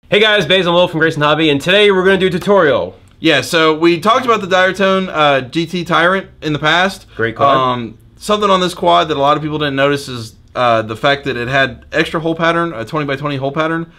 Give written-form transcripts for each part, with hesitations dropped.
Hey guys, Basil Wolf from Grayson Hobby, and today we're going to do a tutorial. Yeah, so we talked about the Diatone GT Tyrant in the past. Great quad. Something on this quad that a lot of people didn't notice is the fact that it had extra hole pattern, a 20x20 hole pattern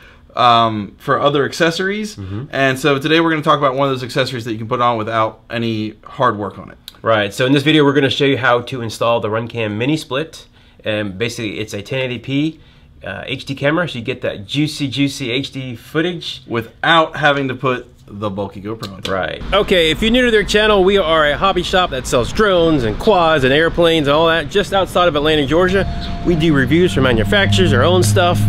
for other accessories. And so today we're going to talk about one of those accessories that you can put on without any hard work on it. Right, so in this video we're going to show you how to install the RunCam mini split. And basically it's a 1080p HD camera, so you get that juicy HD footage without having to put the bulky GoPro on top. Right. Okay, if you're new to their channel, we are a hobby shop that sells drones and quads and airplanes and all that just outside of Atlanta, Georgia. We do reviews for manufacturers, our own stuff.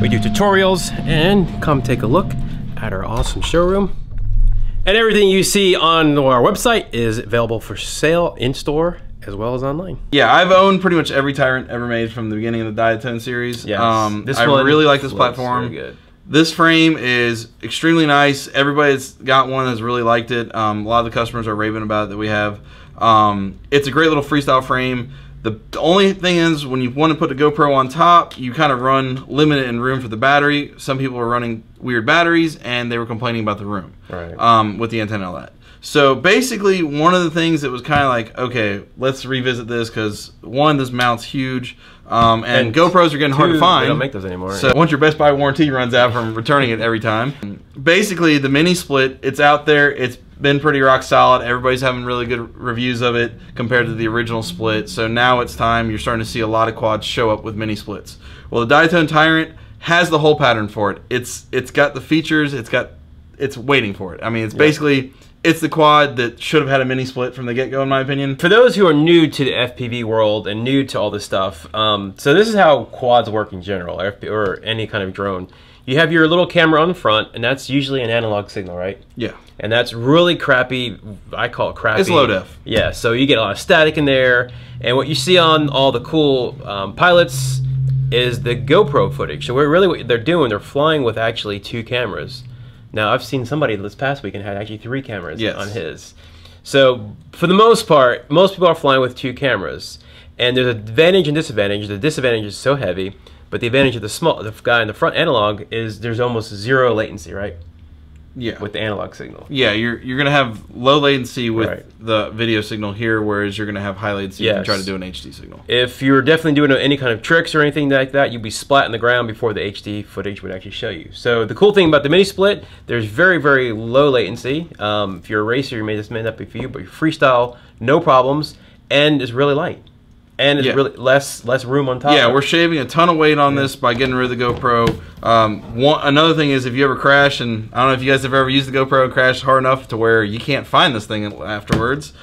We do tutorials, and come take a look at our awesome showroom. And everything you see on our website is available for sale in-store as well as online. Yeah, I've owned pretty much every Tyrant ever made from the beginning of the Diatone series. Yes. I really like this platform. Very good. This frame is extremely nice. Everybody that's got one has really liked it. A lot of the customers are raving about it that we have. It's a great little freestyle frame. The only thing is, when you want to put the GoPro on top, you kind of run limited in room for the battery. Some people were running weird batteries, and they were complaining about the room with the antenna on that. So basically, one of the things that was kind of like, okay, let's revisit this, because one, this mount's huge, and GoPros are getting hard to find. They don't make those anymore. So once your Best Buy warranty runs out from returning it every time. Basically, the mini split, it's out there. It's been pretty rock solid. Everybody's having really good reviews of it compared to the original split. So now it's time. You're starting to see a lot of quads show up with mini splits. Well, the Diatone Tyrant has the whole pattern for it. It's got the features. It's waiting for it. I mean, it's basically, it's the quad that should have had a mini split from the get-go, in my opinion. For those who are new to the FPV world and new to all this stuff, so this is how quads work in general, or any kind of drone. You have your little camera on the front, and that's usually an analog signal, right? Yeah. And that's really crappy. I call it crappy. It's low def. Yeah, so you get a lot of static in there, and what you see on all the cool pilots is the GoPro footage. So what they're doing, they're flying with actually 2 cameras. Now, I've seen somebody this past weekend had actually 3 cameras on his. So, for the most part, most people are flying with 2 cameras. And there's an advantage and disadvantage. The disadvantage is so heavy, but the advantage of the guy in the front analog is there's almost 0 latency, right? Yeah. With the analog signal. Yeah, you're going to have low latency with the video signal here, whereas you're going to have high latency if you try to do an HD signal. If you're definitely doing any kind of tricks or anything like that, you'd be splatting the ground before the HD footage would actually show you. So the cool thing about the mini split, there's very, very low latency. If you're a racer, this may not be for you, but freestyle, no problems, and it's really light. And it's really less room on top. Yeah, we're shaving a ton of weight on this by getting rid of the GoPro. Another thing is, if you ever crash, and I don't know if you guys have ever used the GoPro and crashed hard enough to where you can't find this thing afterwards,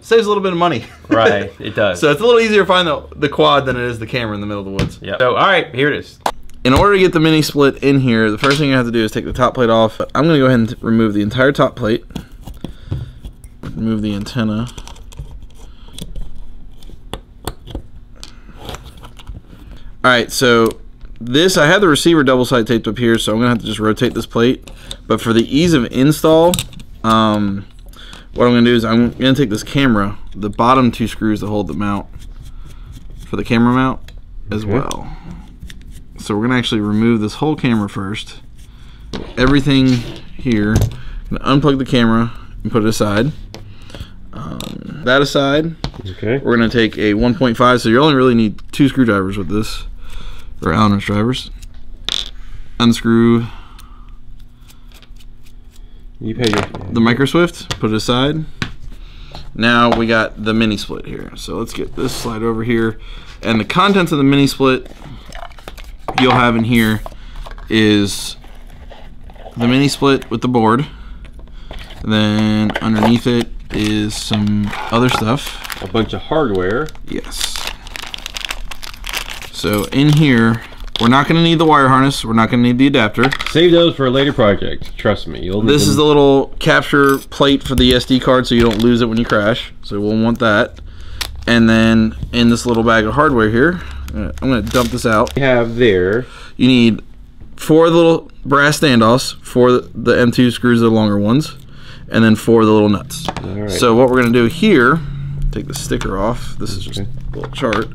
saves a little bit of money. Right, it does. So it's a little easier to find the quad than it is the camera in the middle of the woods. Yeah. So, all right, here it is. In order to get the mini split in here, the first thing you have to do is take the top plate off. I'm going to go ahead and remove the entire top plate. Remove the antenna. Alright, so this, I have the receiver double side taped up here, so I'm going to have to just rotate this plate. But for the ease of install, what I'm going to do is I'm going to take this camera, the bottom 2 screws that hold the mount, for the camera mount as well. So we're going to actually remove this whole camera first. Everything here. I'm going to unplug the camera and put it aside. That aside, we're going to take a 1.5, so you only really need 2 screwdrivers with this. Or Allen wrench drivers. Unscrew the micro swift, put it aside. Now we got the mini split here. So let's get this slide over here. And the contents of the mini split you'll have in here is the mini split with the board. And then underneath it is some other stuff. A bunch of hardware. Yes. So in here, we're not going to need the wire harness. We're not going to need the adapter. Save those for a later project. Trust me. This is the little capture plate for the SD card, so you don't lose it when you crash. So we'll want that. And then in this little bag of hardware here, I'm going to dump this out. You have there. You need 4 little brass standoffs, 4 the M2 screws, the longer ones, and then 4 the little nuts. All right. So what we're going to do here, take the sticker off. This is just a little chart.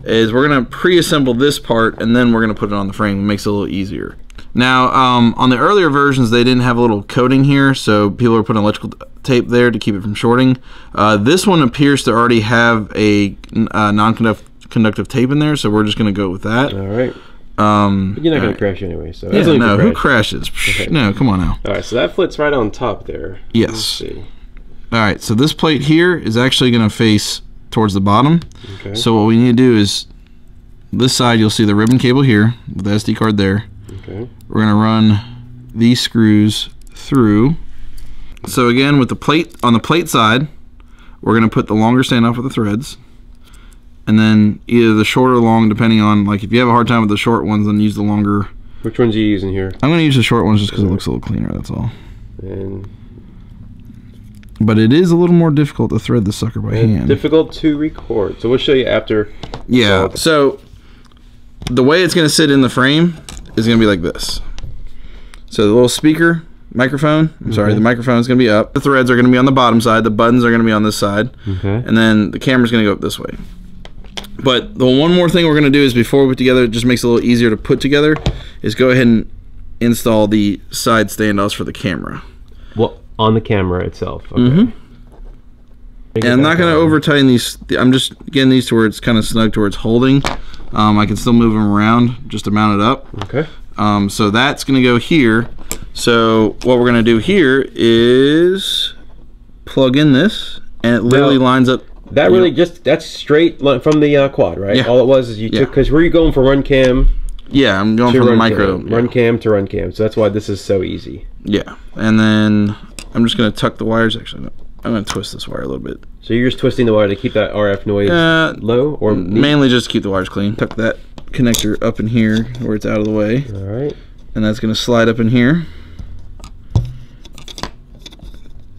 Is we're going to pre-assemble this part, and then we're going to put it on the frame. It makes it a little easier. Now, on the earlier versions, they didn't have a little coating here, so people are putting electrical tape there to keep it from shorting. This one appears to already have a non-conductive tape in there, so we're just going to go with that. All right. But you're not going to crash anyway, so yeah, no, who crashes? Okay. No, come on now. All right, so that flits right on top there. Yes. Let's see. All right, so this plate here is actually going to face towards the bottom. Okay. So what we need to do is, this side you'll see the ribbon cable here with the SD card there. Okay. We're going to run these screws through. So again, with the plate, on the plate side, we're going to put the longer standoff with the threads. And then either the short or long, depending on, like, if you have a hard time with the short ones, then use the longer. Which ones are you using here? I'm going to use the short ones just because it looks a little cleaner, that's all. And but it is a little more difficult to thread the sucker by hand. Difficult to record. So we'll show you after. Yeah, so the way it's going to sit in the frame is going to be like this. So the little speaker, microphone, I'm sorry, the microphone is going to be up. The threads are going to be on the bottom side. The buttons are going to be on this side. Okay. And then the camera's going to go up this way. But the one more thing we're going to do is before we put together, it just makes it a little easier to put together, is go ahead and install the side standoffs for the camera. Well, on the camera itself. Okay. And I'm not going to over tighten these. I'm just getting these to where it's kind of snug to where it's holding. I can still move them around just to mount it up. Okay. So that's going to go here. So what we're going to do here is plug in this, and it literally lines up. That really that's straight from the quad, right? Yeah. All it was is you took, because where are you going for RunCam? Yeah, I'm going from the micro. RunCam to RunCam, so that's why this is so easy. Yeah, and then I'm just going to tuck the wires. Actually, no, I'm going to twist this wire a little bit. So you're just twisting the wire to keep that RF noise low? Or mainly just to keep the wires clean. Tuck that connector up in here where it's out of the way. All right. And that's going to slide up in here.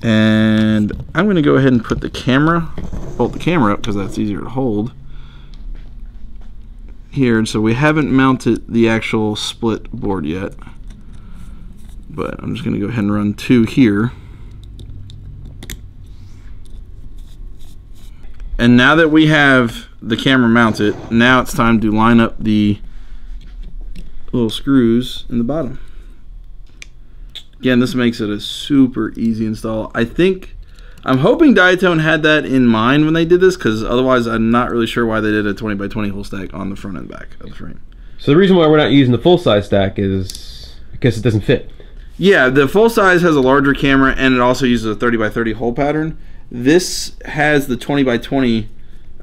And I'm going to go ahead and put the camera, bolt the camera up because that's easier to hold here. And so we haven't mounted the actual split board yet, but I'm just going to go ahead and run two here. And now that we have the camera mounted, now it's time to line up the little screws in the bottom. Again, this makes it a super easy install. I'm hoping Diatone had that in mind when they did this, because otherwise I'm not really sure why they did a 20 by 20 whole stack on the front and back of the frame. So the reason why we're not using the full size stack is because it doesn't fit. Yeah, the full size has a larger camera and it also uses a 30 by 30 hole pattern. This has the 20 by 20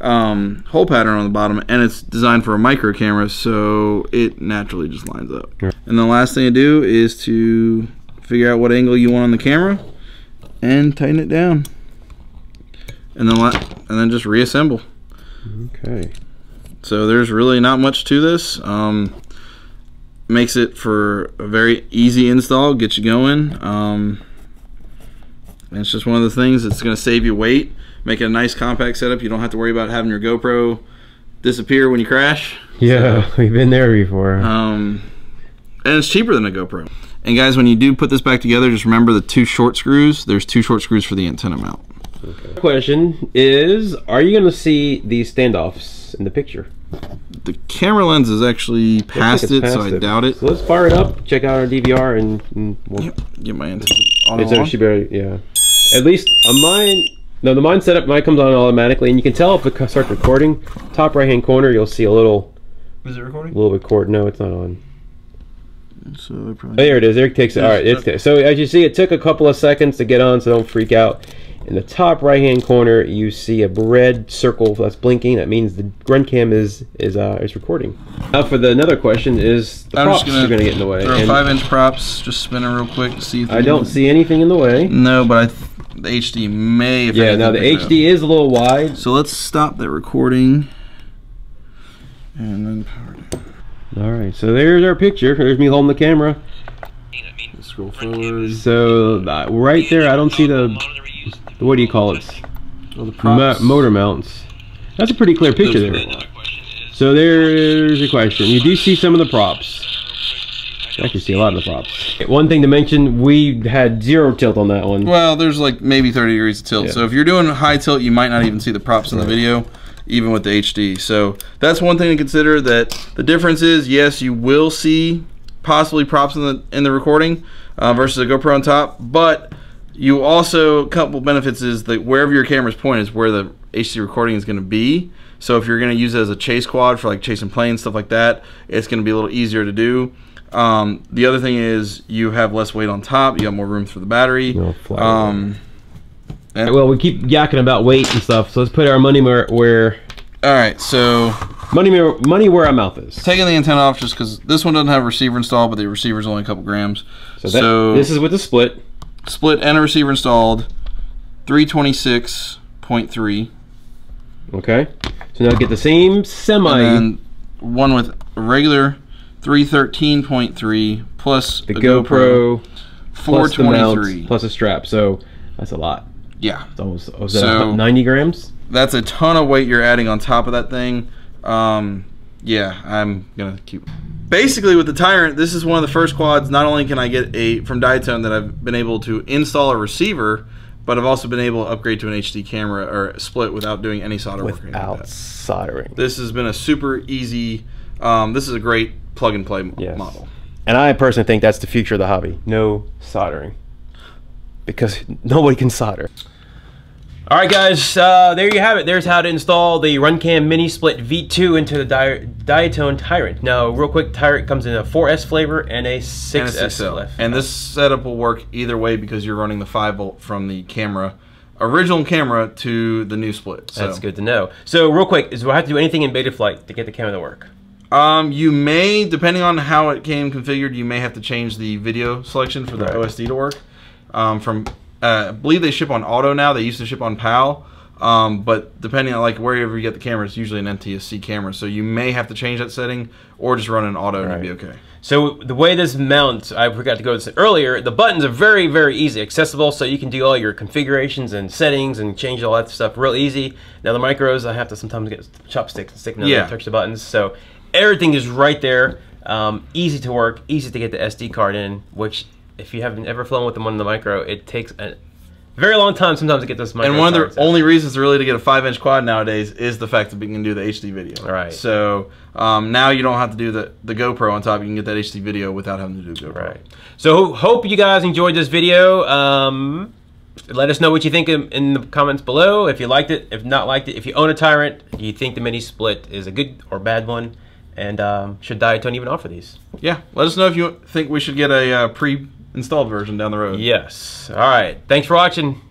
hole pattern on the bottom, and it's designed for a micro camera, so it naturally just lines up. Yeah. And the last thing to do is to figure out what angle you want on the camera and tighten it down, and then just reassemble. Okay. So there's really not much to this. Makes it for a very easy install, get you going. And it's just one of the things that's going to save you weight, make it a nice compact setup. You don't have to worry about having your GoPro disappear when you crash. Yeah, so, we've been there before. And it's cheaper than a GoPro. And guys, when you do put this back together, just remember the two short screws. There's two short screws for the antenna mount. Okay. The question is, are you going to see these standoffs in the picture? The camera lens is actually past it, so I doubt it. So let's fire it up, check out our DVR, and we'll get my antenna on. Should be, yeah. At least on mine, no, the mine setup, mine comes on automatically, and you can tell if it starts recording. Top right hand corner, you'll see a little. Is it recording? A little record. No, it's not on. So oh, there it is. There it takes it. All right, it's so as you see, it took a couple of seconds to get on, so don't freak out. In the top right hand corner, you see a red circle that's blinking. That means the RunCam is recording. Now for another question is the props are going to get in the way. Throw 5-inch props, just spinning real quick to see if I don't see anything in the way. No, but the HD may. If yeah, now the HD is a little wide. So let's stop that recording and then power down. All right, so there's our picture. There's me holding the camera. Let's scroll forward. So right there, I don't see the what do you call it? Oh, the props. Motor mounts. That's a pretty clear picture there. So there's a question. You do see some of the props. You actually see a lot of the props. One thing to mention, we had 0 tilt on that one. Well, there's like maybe 30 degrees of tilt. Yeah. So if you're doing high tilt, you might not even see the props in the video, even with the HD. So that's one thing to consider, that the difference is, yes, you will see possibly props in the recording versus a GoPro on top, but you also, a couple benefits is that wherever your camera's pointed is where the HD recording is going to be. So if you're going to use it as a chase quad for like chasing planes, stuff like that, it's going to be a little easier to do. The other thing is you have less weight on top, you have more room for the battery. Well, we keep yakking about weight and stuff, so let's put our money where all right, so money where our mouth is. Taking the antenna off just because this one doesn't have a receiver installed, but the receiver's only a couple grams. So this is with the split and a receiver installed, 326.3. Okay, so now get the same semi. And then one with a regular 313.3 plus the GoPro 423 plus a strap. So that's a lot. Yeah, it's almost, was that 90 grams? That's a ton of weight you're adding on top of that thing. Yeah, I'm gonna keep. Basically, with the Tyrant, this is one of the first quads. Not only can I get from Diatone that I've been able to install a receiver, but I've also been able to upgrade to an HD camera or split without doing any solder work. Without soldering. This has been a super easy. This is a great plug and play model. And I personally think that's the future of the hobby. No soldering, because nobody can solder. All right, guys, there you have it. There's how to install the RunCam Mini Split V2 into the Diatone Tyrant. Now, real quick, Tyrant comes in a 4S flavor and a 6S flavor. And this setup will work either way because you're running the 5-volt from the original camera to the new split. So. That's good to know. So, real quick, do I have to do anything in beta flight to get the camera to work? You may, depending on how it came configured, you may have to change the video selection for the OSD to work. I believe they ship on auto now. They used to ship on PAL, but depending on like wherever you get the camera, it's usually an NTSC camera. So you may have to change that setting, or just run an auto and you'll be okay. So the way this mounts, I forgot to go to this earlier. The buttons are very, very easy accessible, so you can do all your configurations and settings and change all that stuff real easy. Now the micros, I have to sometimes get chopsticks and stick them and touch the buttons. So everything is right there, easy to work, easy to get the SD card in, which, if you haven't ever flown with them on the micro, it takes a very long time sometimes to get this micro. And one of the only reasons really to get a 5-inch quad nowadays is the fact that we can do the HD video. Right. So now you don't have to do the GoPro on top. You can get that HD video without having to do GoPro. Right. So hope you guys enjoyed this video. Let us know what you think in the comments below. If you liked it, if not liked it, if you own a Tyrant, do you think the Mini Split is a good or bad one? And should Diatone even offer these? Yeah. Let us know if you think we should get a pre-installed version down the road. Yes. All right. Thanks for watching.